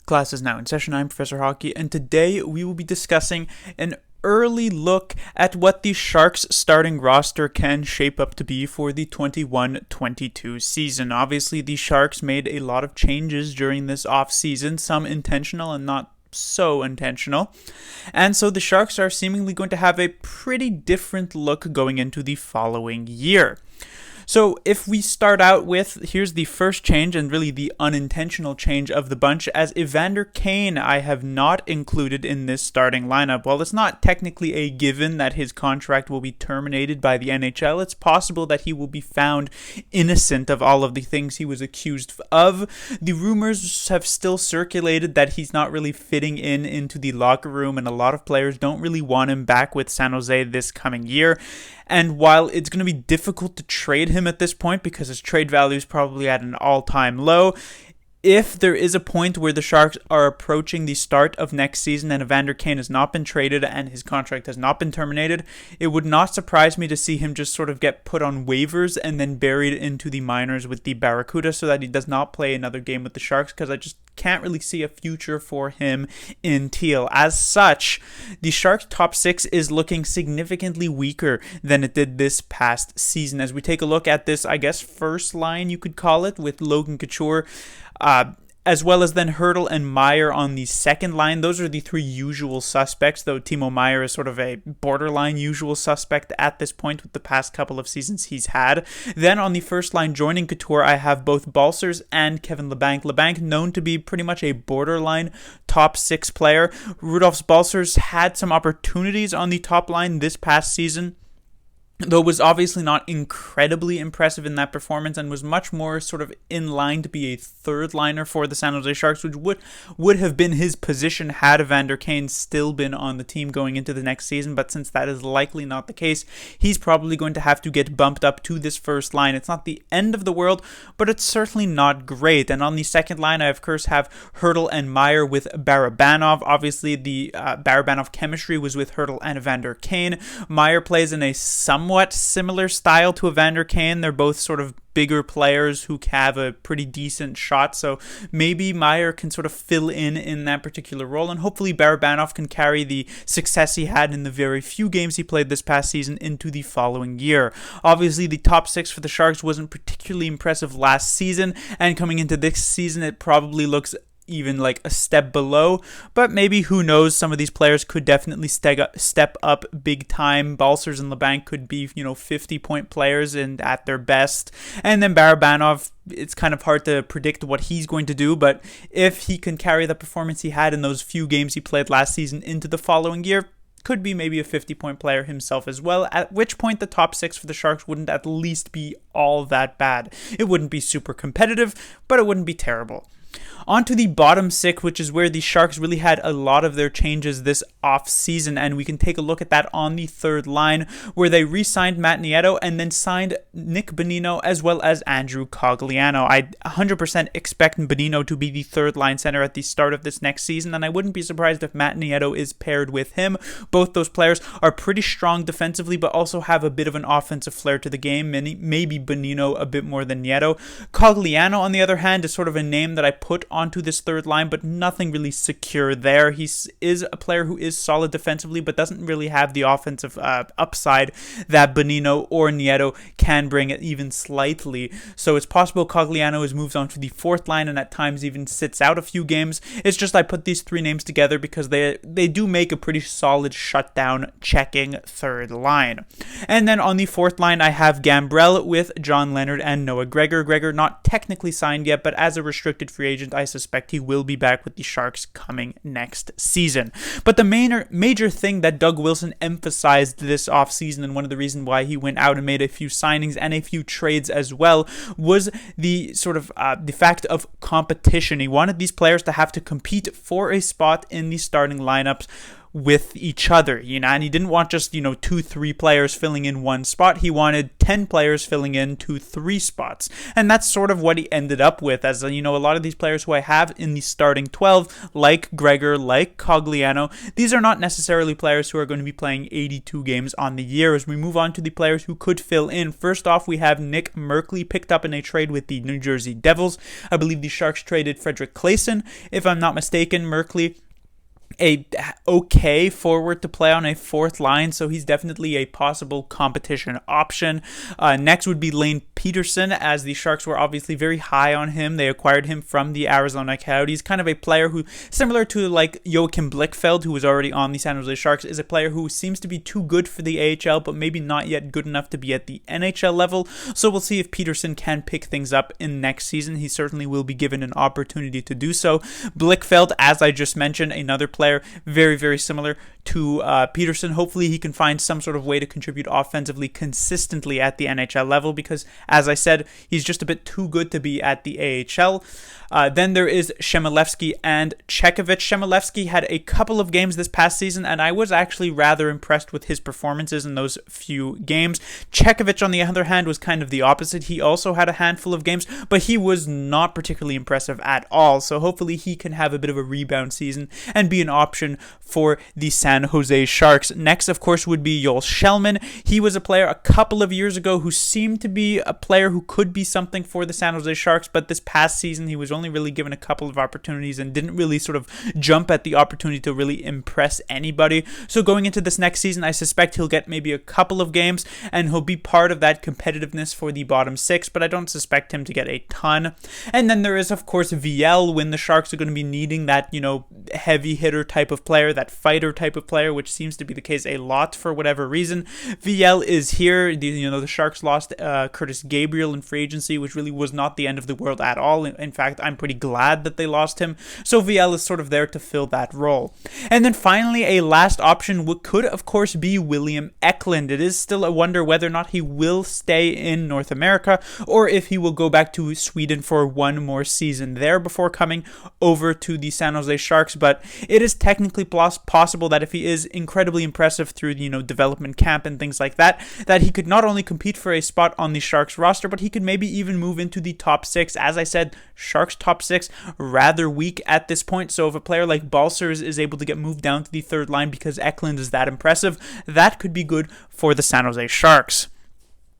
Class is now in session. I'm Professor Hockey, and today we will be discussing an early look at what the Sharks starting roster can shape up to be for the 21-22 season. Obviously, the Sharks made a lot of changes during this offseason, some intentional and not so intentional. And so the Sharks are seemingly going to have a pretty different look going into the following year. So if we start out with, here's the first change and really the unintentional change of the bunch, as Evander Kane I have not included in this starting lineup. While it's not technically a given that his contract will be terminated by the NHL, it's possible that he will be found innocent of all of the things he was accused of. The rumors have still circulated that he's not really fitting into the locker room, and a lot of players don't really want him back with San Jose this coming year. And while it's going to be difficult to trade him at this point because his trade value is probably at an all-time low, if there is a point where the Sharks are approaching the start of next season and Evander Kane has not been traded and his contract has not been terminated, it would not surprise me to see him just sort of get put on waivers and then buried into the minors with the Barracuda so that he does not play another game with the Sharks, because I just can't really see a future for him in teal. As such, the Sharks' top six is looking significantly weaker than it did this past season. As we take a look at this, I guess, first line, you could call it, with Logan Couture, as well as then Hertl and Meier on the second line. Those are the three usual suspects, though Timo Meier is sort of a borderline usual suspect at this point with the past couple of seasons he's had. Then on the first line, joining Couture, I have both Balcers and Kevin Labanc. Labanc known to be pretty much a borderline top six player. Rudolf Balcers had some opportunities on the top line this past season, though was obviously not incredibly impressive in that performance and was much more sort of in line to be a third liner for the San Jose Sharks, which would have been his position had Evander Kane still been on the team going into the next season. But since that is likely not the case, he's probably going to have to get bumped up to this first line. It's not the end of the world, but it's certainly not great. And on the second line, I of course have Hertl and Meier with Barabanov. Obviously, the Barabanov chemistry was with Hertl and Evander Kane. Meier plays in a somewhat similar style to Evander Kane. They're both sort of bigger players who have a pretty decent shot, so maybe Meier can sort of fill in that particular role, and hopefully Barabanov can carry the success he had in the very few games he played this past season into the following year. Obviously, the top six for the Sharks wasn't particularly impressive last season, and coming into this season, it probably looks even like a step below, but maybe, who knows, some of these players could definitely step up big time. Balcers and Labanc could be 50-point players and at their best, and then Barabanov, it's kind of hard to predict what he's going to do, but if he can carry the performance he had in those few games he played last season into the following year, could be maybe a 50-point player himself as well, at which point the top six for the Sharks wouldn't at least be all that bad. It wouldn't be super competitive, but it wouldn't be terrible. On to the bottom six, which is where the Sharks really had a lot of their changes this off-season, and we can take a look at that on the third line, where they re-signed Matt Nieto and then signed Nick Bonino as well as Andrew Cogliano. I 100% expect Bonino to be the third line center at the start of this next season, and I wouldn't be surprised if Matt Nieto is paired with him. Both those players are pretty strong defensively, but also have a bit of an offensive flair to the game, maybe Bonino a bit more than Nieto. Cogliano, on the other hand, is sort of a name that I put onto this third line, but nothing really secure there. He is a player who is solid defensively, but doesn't really have the offensive upside that Bonino or Nieto can bring it even slightly. So it's possible Cogliano has moved on to the fourth line and at times even sits out a few games. It's just I put these three names together because they do make a pretty solid shutdown checking third line. And then on the fourth line, I have Gambrell with John Leonard and Noah Gregor. Gregor not technically signed yet, but as a restricted free agent, I suspect he will be back with the Sharks coming next season. But the major thing that Doug Wilson emphasized this offseason, and one of the reasons why he went out and made a few signings and a few trades as well, was the sort of the fact of competition. He wanted these players to have to compete for a spot in the starting lineups, with each other, and he didn't want just, 2-3 players filling in one spot. He wanted 10 players filling in 2-3 spots. And that's sort of what he ended up with, as, a lot of these players who I have in the starting 12, like Gregor, like Cogliano, these are not necessarily players who are going to be playing 82 games on the year. As we move on to the players who could fill in, first off, we have Nick Merkley, picked up in a trade with the New Jersey Devils. I believe the Sharks traded Frederick Claesson, if I'm not mistaken. Merkley, a okay forward to play on a fourth line, so he's definitely a possible competition option. Next would be Lane Peterson, as the Sharks were obviously very high on him. They acquired him from the Arizona Coyotes. Kind of a player who, similar to like Joachim Blichfeld, who was already on the San Jose Sharks, is a player who seems to be too good for the AHL, but maybe not yet good enough to be at the NHL level. So we'll see if Peterson can pick things up in next season. He certainly will be given an opportunity to do so. Blichfeld, as I just mentioned, another player very, very similar to Peterson. Hopefully he can find some sort of way to contribute offensively consistently at the NHL level, because, as I said, he's just a bit too good to be at the AHL. Then there is Chmelevski and Chekovich. Chmelevski had a couple of games this past season, and I was actually rather impressed with his performances in those few games. Chekovich, on the other hand, was kind of the opposite. He also had a handful of games, but he was not particularly impressive at all. So hopefully he can have a bit of a rebound season and be an option for the San Jose Sharks. Next, of course, would be Joel Shellman. He was a player a couple of years ago who seemed to be a player who could be something for the San Jose Sharks, but this past season he was only really given a couple of opportunities and didn't really sort of jump at the opportunity to really impress anybody. So going into this next season, I suspect he'll get maybe a couple of games and he'll be part of that competitiveness for the bottom six, but I don't suspect him to get a ton. And then there is, of course, VL, when the Sharks are going to be needing that, heavy hitter type of player, that fighter type of player, which seems to be the case a lot for whatever reason. VL is here. The Sharks lost Curtis Gabriel in free agency, which really was not the end of the world at all. In fact, I'm pretty glad that they lost him. So VL is sort of there to fill that role. And then finally, a last option could, of course, be William Eklund. It is still a wonder whether or not he will stay in North America or if he will go back to Sweden for one more season there before coming over to the San Jose Sharks. But it is technically possible that if he is incredibly impressive through development camp and things like that, that he could not only compete for a spot on the Sharks roster, but he could maybe even move into the top six. As I said, Sharks top six rather weak at this point. So if a player like Balcers is able to get moved down to the third line because Eklund is that impressive, that could be good for the San Jose Sharks.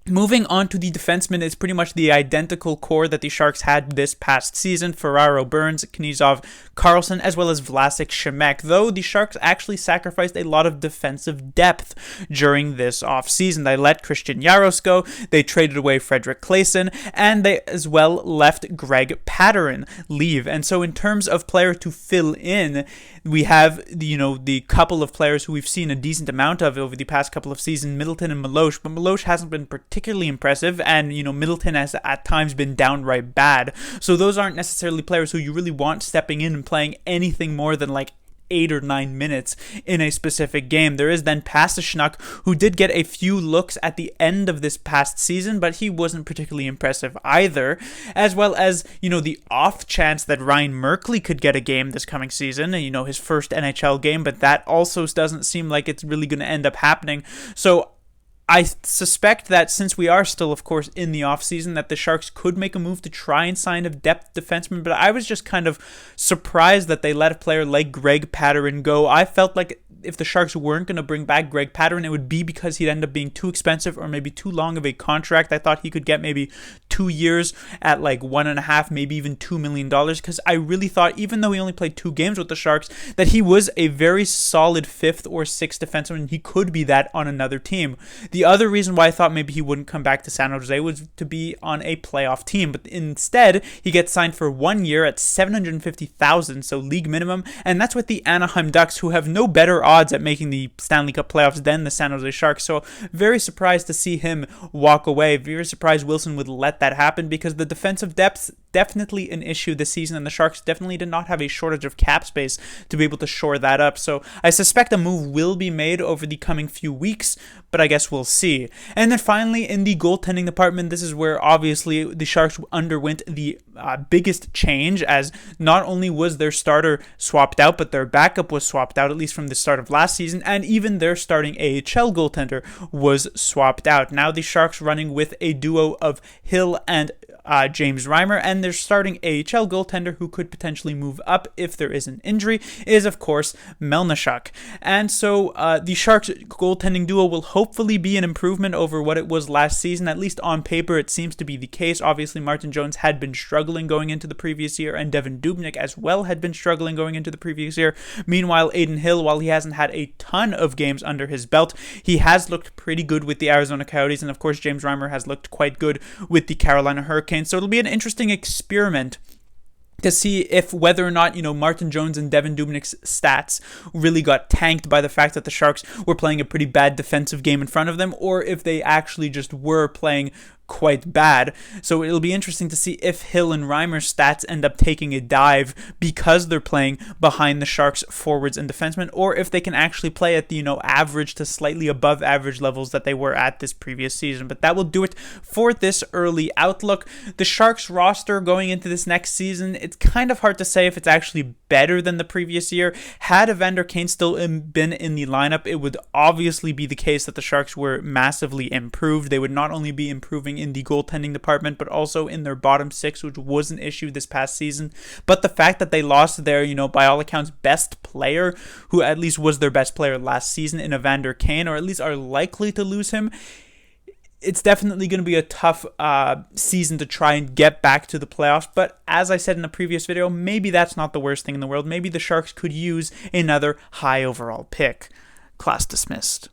Moving on to the defensemen, is pretty much the identical core that the Sharks had this past season. Ferraro, Burns, Knizov, Carlson, as well as Vlasic Shemek, though the Sharks actually sacrificed a lot of defensive depth during this offseason. They let Christian Jaros go, they traded away Frederick Claesson, and they as well let Greg Patterin leave. And so in terms of player to fill in, we have the couple of players who we've seen a decent amount of over the past couple of seasons, Middleton and Milosh, but Milosh hasn't been particularly impressive, and Middleton has at times been downright bad. So those aren't necessarily players who you really want stepping in and playing anything more than like 8 or 9 minutes in a specific game. There is then Pasichnuk, who did get a few looks at the end of this past season, but he wasn't particularly impressive either, as well as, the off chance that Ryan Merkley could get a game this coming season, his first NHL game, but that also doesn't seem like it's really going to end up happening. So I suspect that since we are still, of course, in the offseason, that the Sharks could make a move to try and sign a depth defenseman, but I was just kind of surprised that they let a player like Greg Patterin go. I felt like if the Sharks weren't going to bring back Greg Patterin, it would be because he'd end up being too expensive or maybe too long of a contract. I thought he could get maybe 2 years at like $1.5, maybe even $2 million, because I really thought, even though he only played 2 games with the Sharks, that he was a very solid 5th or 6th defenseman, and he could be that on another team. The other reason why I thought maybe he wouldn't come back to San Jose was to be on a playoff team, but instead he gets signed for 1 year at $750,000, so league minimum, and that's with the Anaheim Ducks, who have no better odds at making the Stanley Cup playoffs than the San Jose Sharks. So very surprised to see him walk away. Very surprised Wilson would let that happen, because the defensive depth definitely an issue this season, and the Sharks definitely did not have a shortage of cap space to be able to shore that up. So I suspect a move will be made over the coming few weeks, but I guess we'll see. And then finally, in the goaltending department, this is where obviously the Sharks underwent the biggest change, as not only was their starter swapped out, but their backup was swapped out, at least from the start of last season, and even their starting AHL goaltender was swapped out. Now the Sharks running with a duo of Hill and James Reimer, and their starting AHL goaltender, who could potentially move up if there is an injury, is of course Melnichuk. And so the Sharks goaltending duo will hopefully be an improvement over what it was last season. At least on paper, it seems to be the case. Obviously, Martin Jones had been struggling going into the previous year, and Devan Dubnyk as well had been struggling going into the previous year. Meanwhile, Adin Hill, while he hasn't had a ton of games under his belt, he has looked pretty good with the Arizona Coyotes, and of course James Reimer has looked quite good with the Carolina Hurricanes. So it'll be an interesting experiment to see if whether or not, Martin Jones and Devan Dubnyk's stats really got tanked by the fact that the Sharks were playing a pretty bad defensive game in front of them, or if they actually just were playing quite bad. So it'll be interesting to see if Hill and Reimer's stats end up taking a dive because they're playing behind the Sharks forwards and defensemen, or if they can actually play at the average to slightly above average levels that they were at this previous season. But that will do it for this early outlook. The Sharks roster going into this next season, it's kind of hard to say if it's actually better than the previous year. Had Evander Kane still been in the lineup, it would obviously be the case that the Sharks were massively improved. They would not only be improving in the goaltending department, but also in their bottom six, which was an issue this past season. But the fact that they lost their, by all accounts, best player, who at least was their best player last season in Evander Kane, or at least are likely to lose him, it's definitely going to be a tough season to try and get back to the playoffs. But as I said in a previous video, maybe that's not the worst thing in the world. Maybe the Sharks could use another high overall pick. Class dismissed.